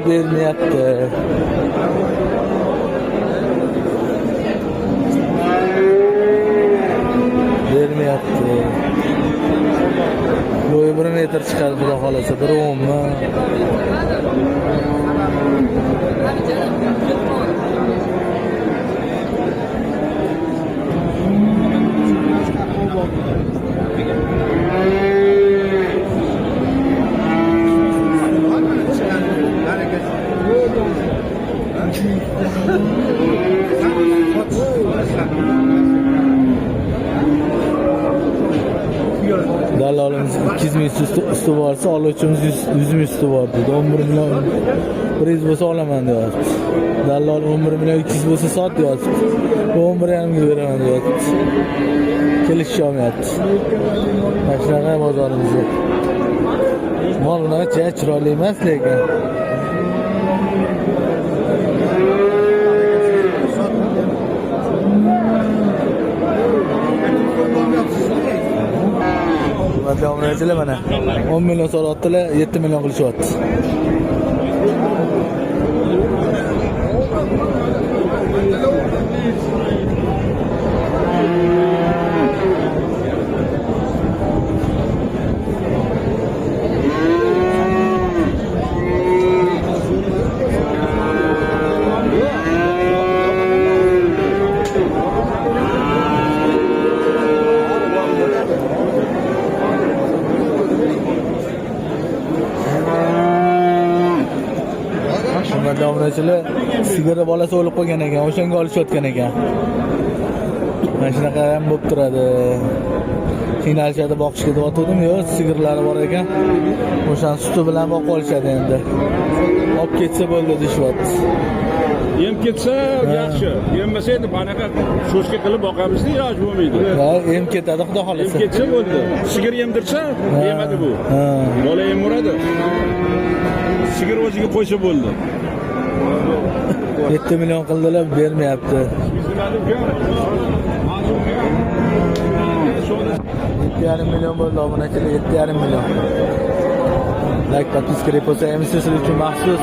bermayapti. Bo'yi 1 metr chiqadi, xudo xolasa 1.10 mi? Dalolimiz 200 ming üstü varsa aluvchimiz 100 ming üstü var dedi. 11 milyon 100 bo'lsa olaman deyapti. Dallol 11 milyon 200 bo'lsa sot deyapti. 11,5 ga beraman deyapti. Kelishmayapti. Shunaqa bozorimiz yo'q. Mol unaqa chiroyli emas lekin. Devam mana 10 milyon so'rayaptilar, 7 milyon qilishyapti. Davrachilar sigara bolasi o'lib qolgan ekan, o'shanga olishayotgan ekan. Mana shunaqa ham bo'lib turadi. Qiynalishadi boqishga deb o'tdim, yo'q, sigirlari bor ekan. O'shan suti bilan boqib olishadi endi. Olib ketsa bo'ldi deyapti. Yem ketsa yaxshi. Yemmasa endi banaqa shoshka qilib boqamizda iloji bo'lmaydi. Ha, yem ketadi, xudo xolasa. Yem ketsa bo'ldi. Sigir yemdirsa, yemadi bu. Bola yem uradi. Sigir o'ziga qo'ysa bo'ldi. 7 milyon qildilar, bermayapti. 7,5 milyon bo'ldi obunachilar, 7,5 milyon. Like, подписка, repost, sizlar uchun maxsus